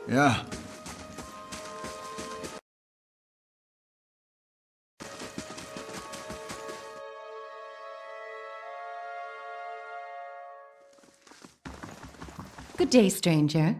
Yeah. Good day, stranger.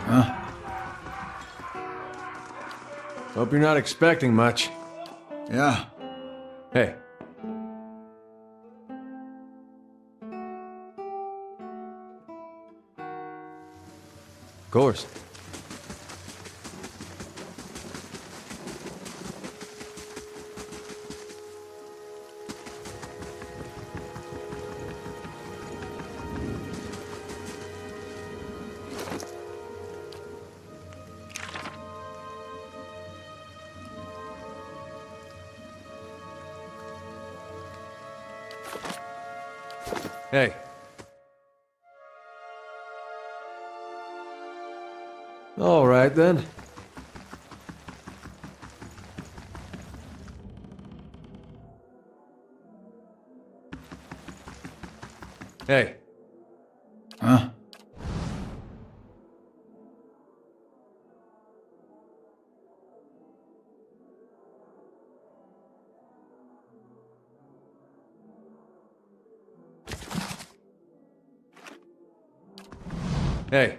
Huh? Hope you're not expecting much. Yeah. Hey. Of course. Hey. All right, then. Hey. Huh? Hey.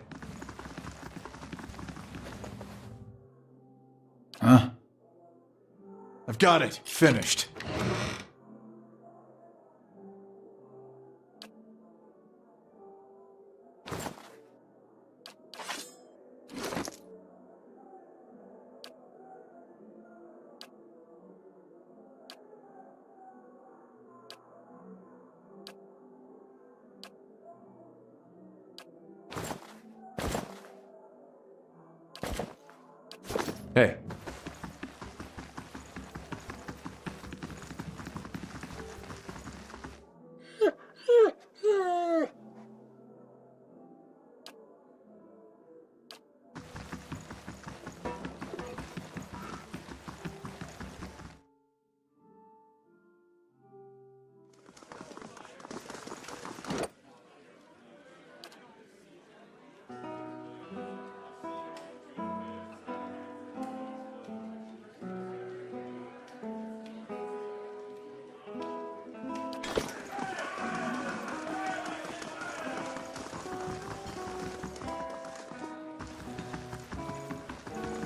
Huh? I've got it. Finished. Hey.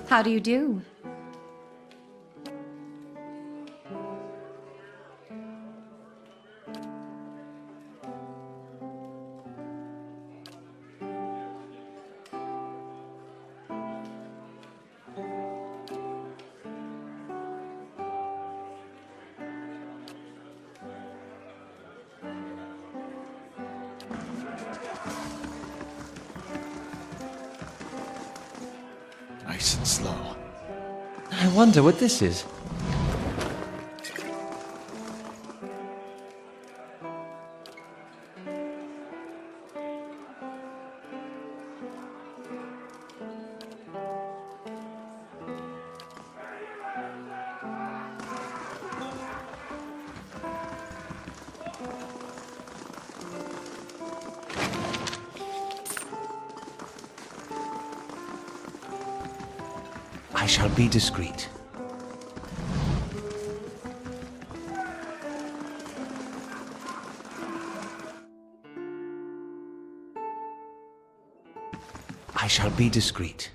How do you do? Nice and slow. I wonder what this is. I shall be discreet. I shall be discreet.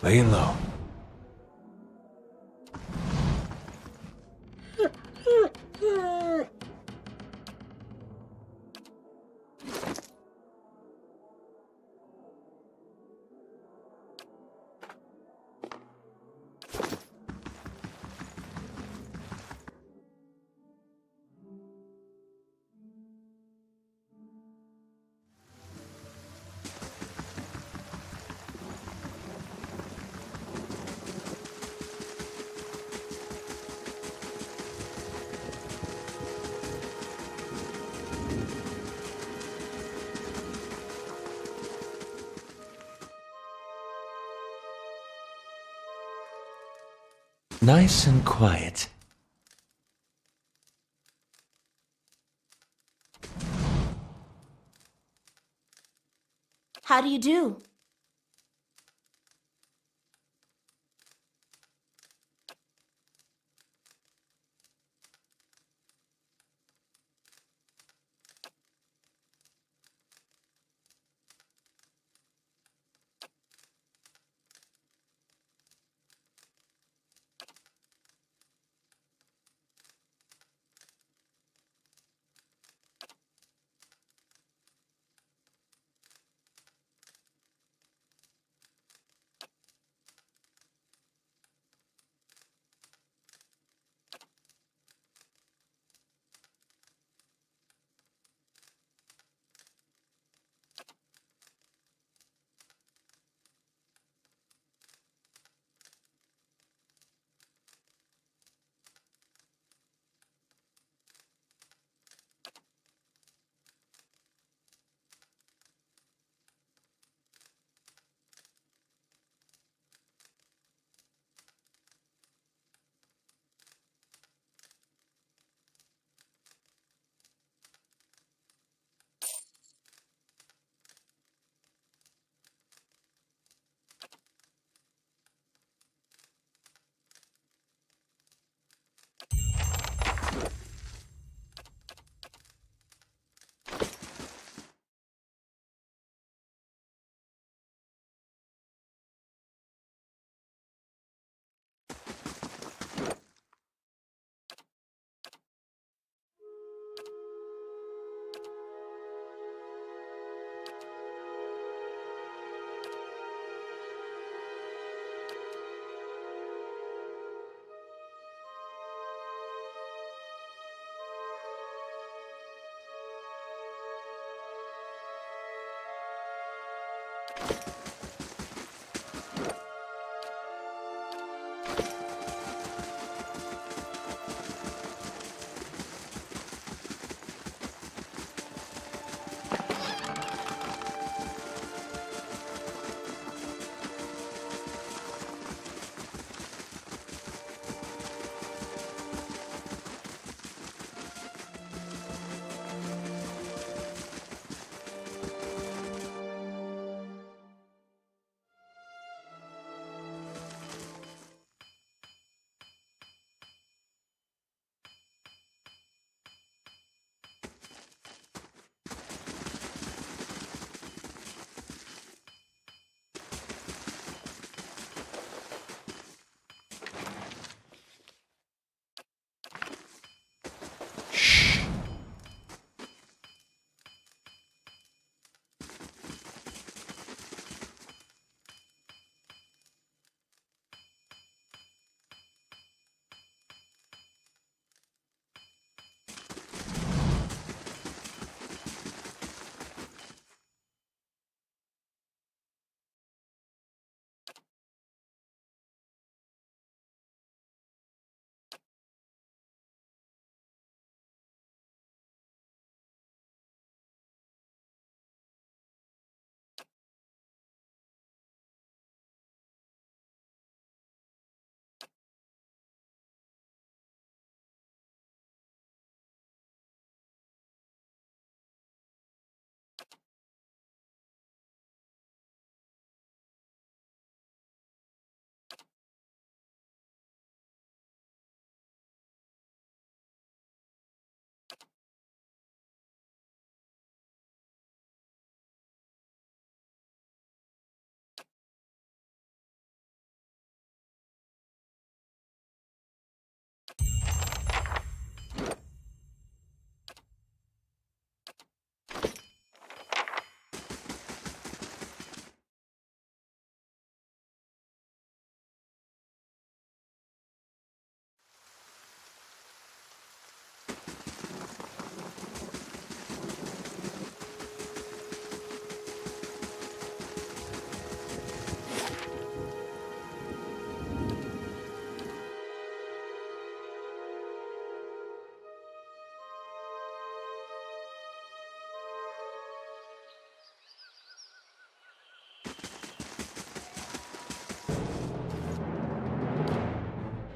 Laying low. Nice and quiet. How do you do?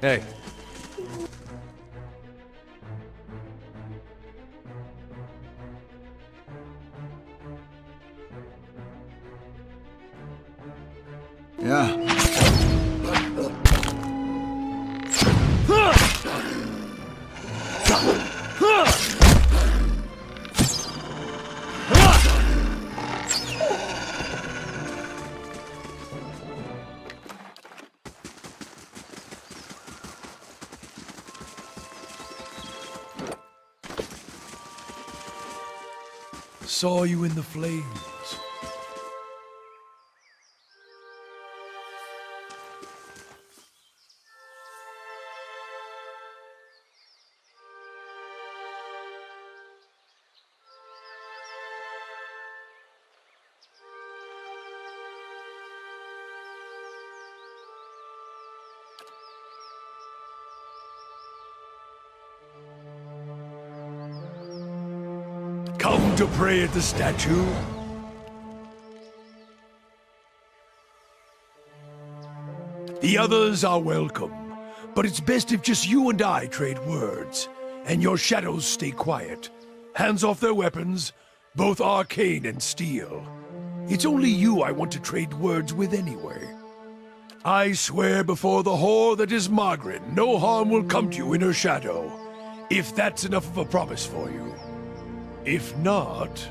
Hey. Yeah. Saw you in the flames. Come to pray at the statue? The others are welcome, but it's best if just you and I trade words, and your shadows stay quiet. Hands off their weapons, both arcane and steel. It's only you I want to trade words with anyway. I swear before the whore that is Margaret, no harm will come to you in her shadow, if that's enough of a promise for you. If not...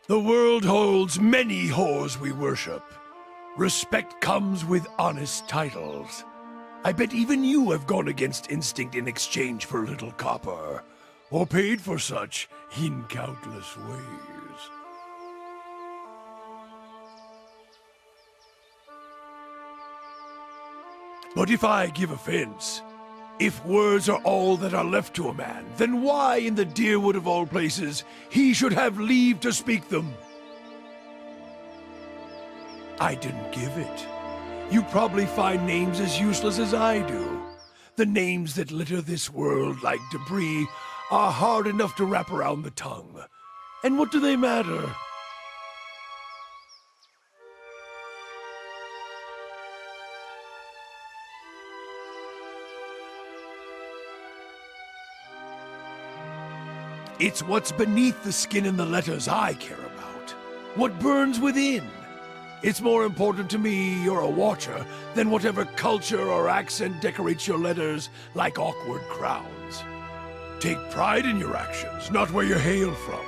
The world holds many whores we worship. Respect comes with honest titles. I bet even you have gone against instinct in exchange for a little copper, or paid for such in countless ways. But if I give offense, if words are all that are left to a man, then why in the Deerwood of all places he should have leave to speak them? I didn't give it. You probably find names as useless as I do. The names that litter this world like debris are hard enough to wrap around the tongue. And what do they matter? It's what's beneath the skin and the letters I care about. What burns within. It's more important to me you're a watcher than whatever culture or accent decorates your letters like awkward crowns. Take pride in your actions, not where you hail from,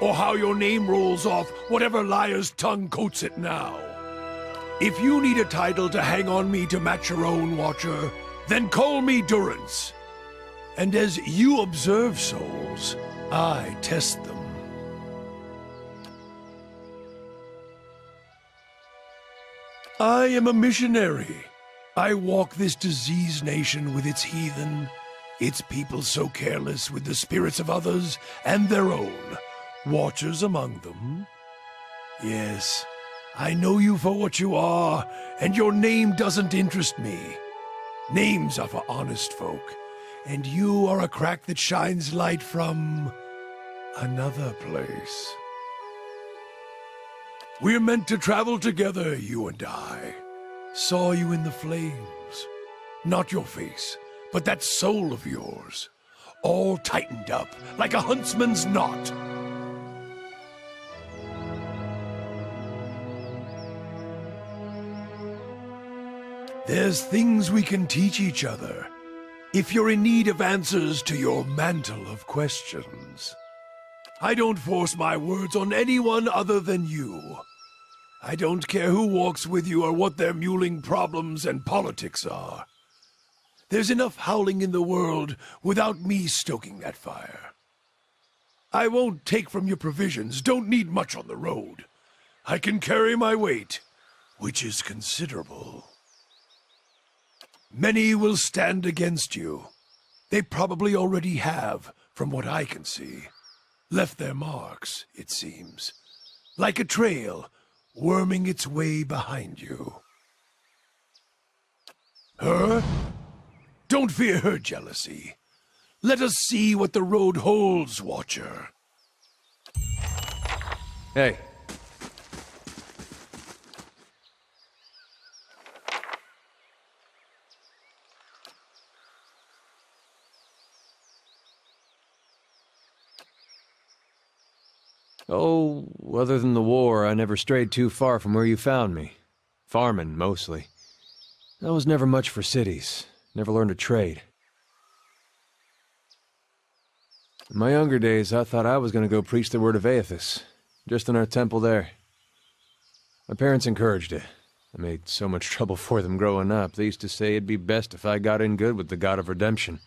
or how your name rolls off whatever liar's tongue coats it now. If you need a title to hang on me to match your own, Watcher, then call me Durance. And as you observe souls, I test them. I am a missionary. I walk this diseased nation with its heathen, its people so careless with the spirits of others and their own, watchers among them. Yes, I know you for what you are, and your name doesn't interest me. Names are for honest folk, and you are a crack that shines light from another place. We're meant to travel together, you and I. Saw you in the flames. Not your face, but that soul of yours. All tightened up, like a huntsman's knot. There's things we can teach each other, if you're in need of answers to your mantle of questions. I don't force my words on anyone other than you. I don't care who walks with you or what their mewling problems and politics are. There's enough howling in the world without me stoking that fire. I won't take from your provisions, don't need much on the road. I can carry my weight. which is considerable. Many will stand against you. They probably already have, from what I can see. Left their marks, it seems. Like a trail, worming its way behind you. Her? Don't fear her jealousy. Let us see what the road holds, Watcher. Hey. Oh, other than the war, I never strayed too far from where you found me. Farming, mostly. I was never much for cities. Never learned a trade. In my younger days, I thought I was going to go preach the word of Aethys, just in our temple there. My parents encouraged it. I made so much trouble for them growing up. They used to say it'd be best if I got in good with the God of Redemption.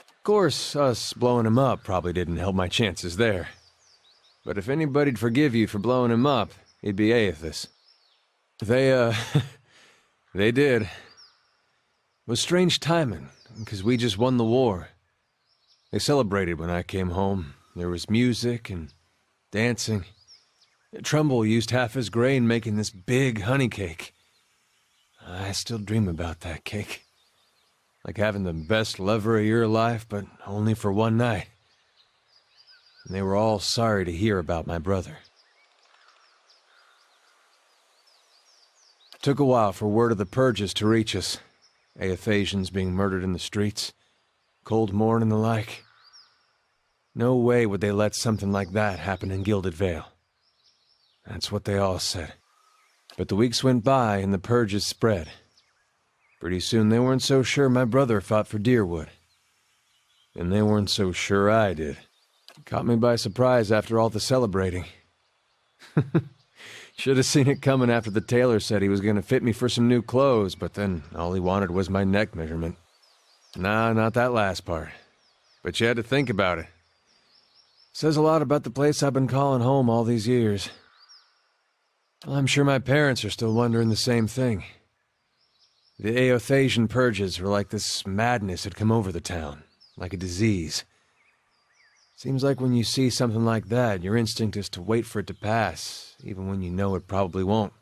Of course, us blowing him up probably didn't help my chances there. But if anybody'd forgive you for blowing him up, it'd be Aethys. They did. It was strange timing, because we just won the war. They celebrated when I came home. There was music and dancing. Trumbull used half his grain making this big honey cake. I still dream about that cake. Like having the best lover of your life, but only for one night. And they were all sorry to hear about my brother. It took a while for word of the purges to reach us. Aethasians being murdered in the streets. Cold Morn and the like. No way would they let something like that happen in Gilded Vale. That's what they all said. But the weeks went by and the purges spread. Pretty soon they weren't so sure my brother fought for Deerwood. And they weren't so sure I did. Caught me by surprise after all the celebrating. Should have seen it coming after the tailor said he was going to fit me for some new clothes, but then all he wanted was my neck measurement. Nah, not that last part. But you had to think about it. Says a lot about the place I've been calling home all these years. Well, I'm sure my parents are still wondering the same thing. The Aethasian purges were like this madness had come over the town, like a disease. Seems like when you see something like that, your instinct is to wait for it to pass, even when you know it probably won't.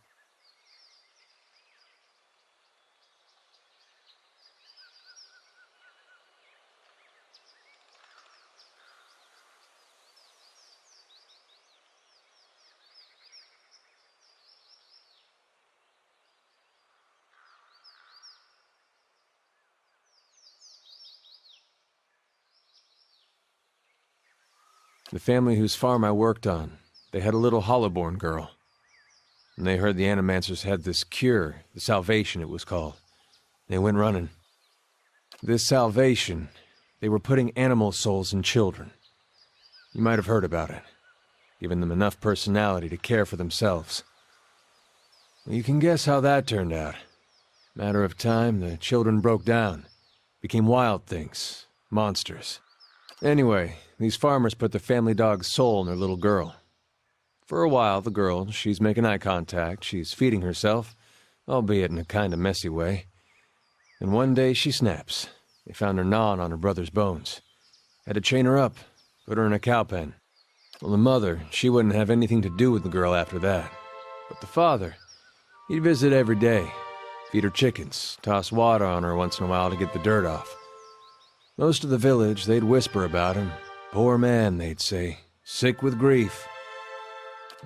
The family whose farm I worked on, they had a little Hollowborn girl. And they heard the Animancers had this cure, the Salvation it was called. They went running. This Salvation, they were putting animal souls in children. You might have heard about it, giving them enough personality to care for themselves. Well, you can guess how that turned out. Matter of time, the children broke down, became wild things, monsters. Anyway, these farmers put the family dog's soul in their little girl. For a while, the girl, she's making eye contact, she's feeding herself, albeit in a kind of messy way. And one day she snaps. They found her gnawing on her brother's bones. Had to chain her up, put her in a cow pen. Well, the mother, she wouldn't have anything to do with the girl after that. But the father, he'd visit every day, feed her chickens, toss water on her once in a while to get the dirt off. Most of the village, they'd whisper about him. Poor man, they'd say, sick with grief.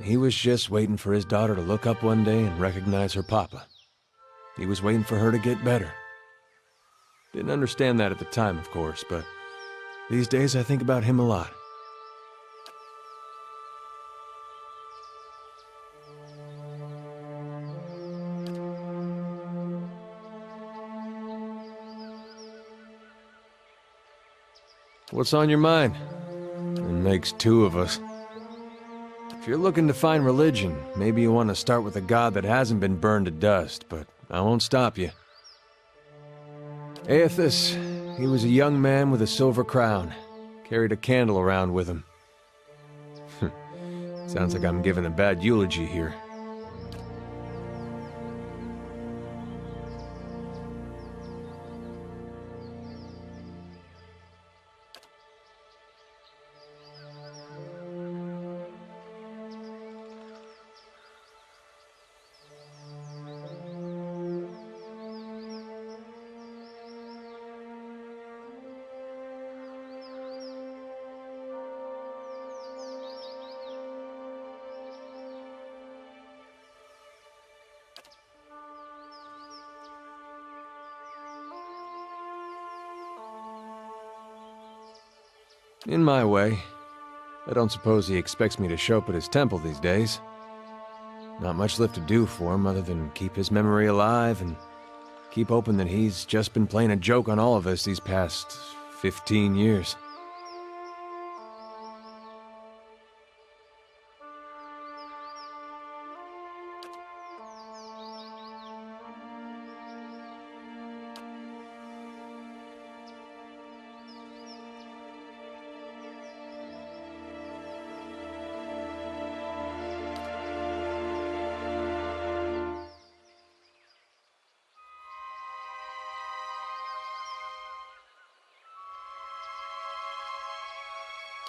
He was just waiting for his daughter to look up one day and recognize her papa. He was waiting for her to get better. Didn't understand that at the time, of course, but these days I think about him a lot. What's on your mind? It makes two of us. If you're looking to find religion, maybe you want to start with a god that hasn't been burned to dust, but I won't stop you. Aethys, he was a young man with a silver crown. Carried a candle around with him. Sounds like I'm giving a bad eulogy here. In my way. I don't suppose he expects me to show up at his temple these days. Not much left to do for him other than keep his memory alive and keep hoping that he's just been playing a joke on all of us these past 15 years.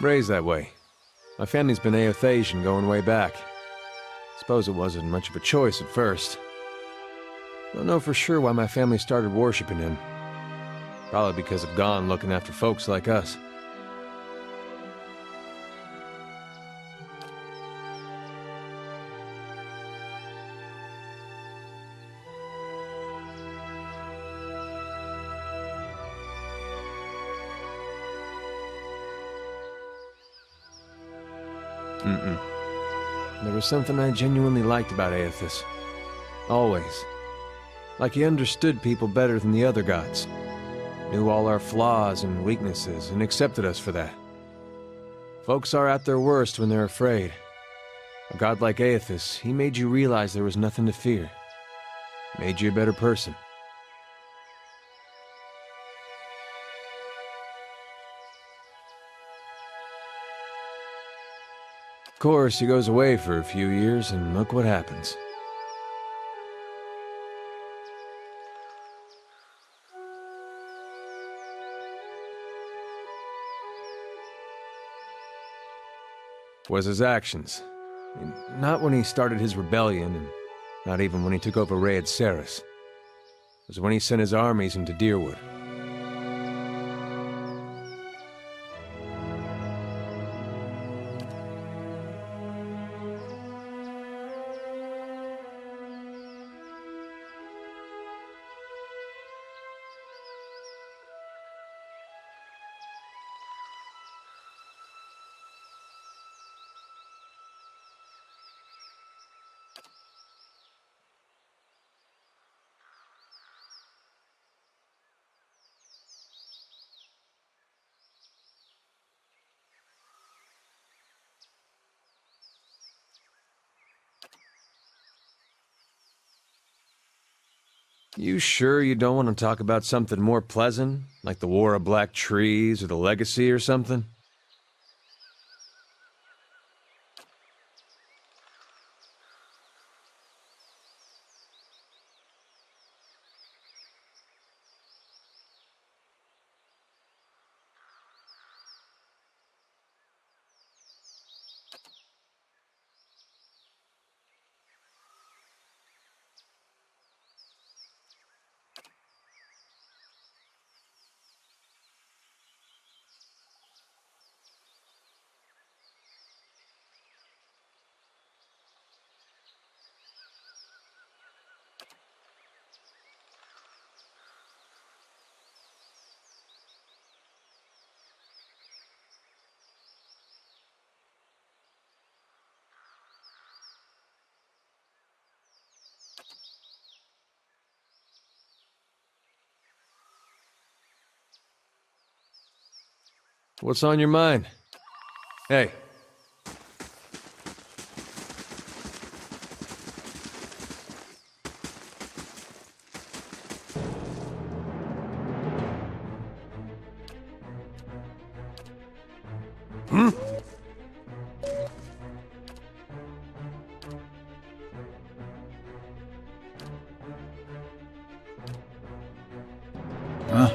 Raised that way. My family's been Aothasian going way back. Suppose it wasn't much of a choice at first. Don't know for sure why my family started worshipping him. Probably because of Gon looking after folks like us. There was something I genuinely liked about Aethys. Always. Like he understood people better than the other gods. Knew all our flaws and weaknesses and accepted us for that. Folks are at their worst when they're afraid. A god like Aethys, he made you realize there was nothing to fear. Made you a better person. Of course, he goes away for a few years, and look what happens. Was his actions. Not when he started his rebellion, and not even when he took over Rhaed Saris. It was when he sent his armies into Dyrwood. You sure you don't want to talk about something more pleasant? Like the War of Black Trees or the Legacy or something? What's on your mind? Hey. Huh?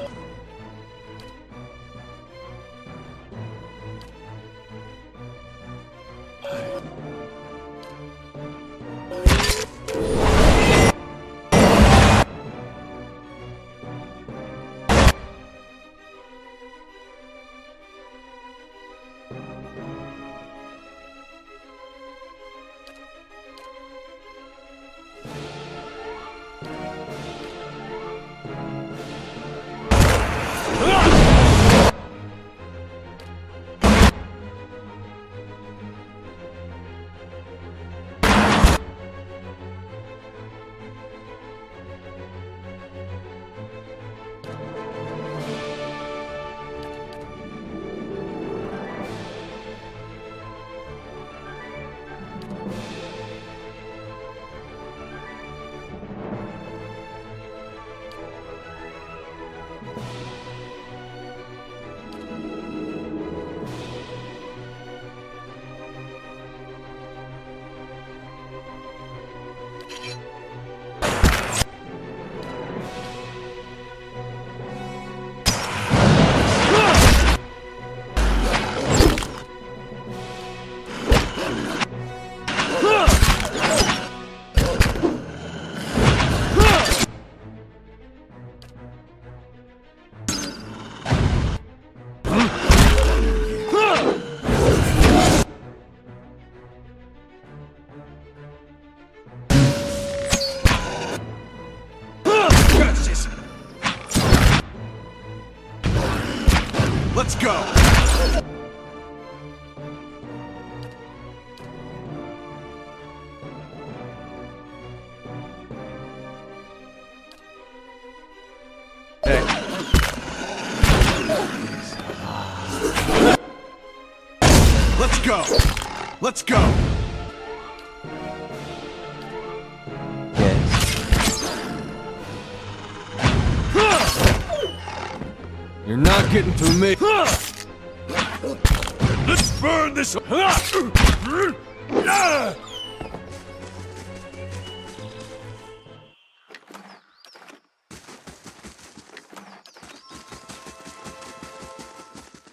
Let's go! Hey. Let's go! Let's go! Yes. You're not getting through me. Let's burn this.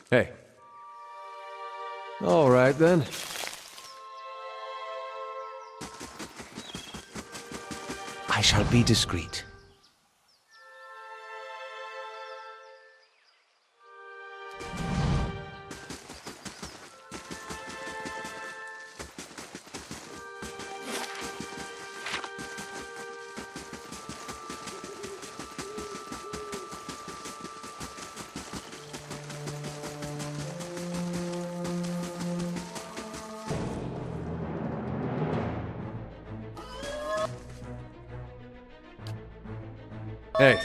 Hey. All right, then. I shall be discreet. Hey.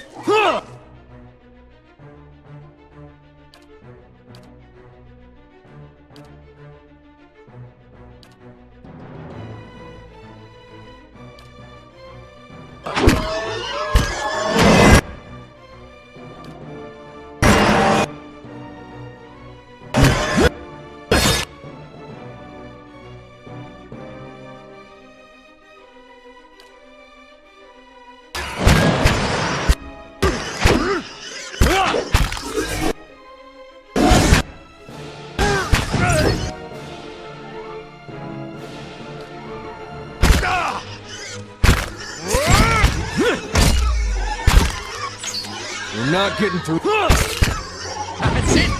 You're not getting through. That's it.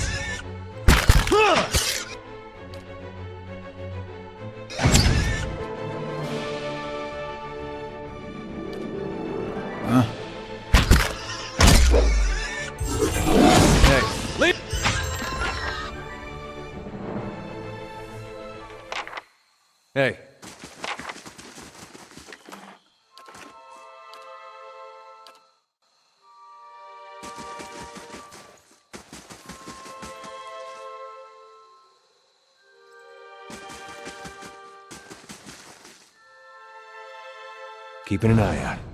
Hey. Leave. Hey. Keeping an eye out.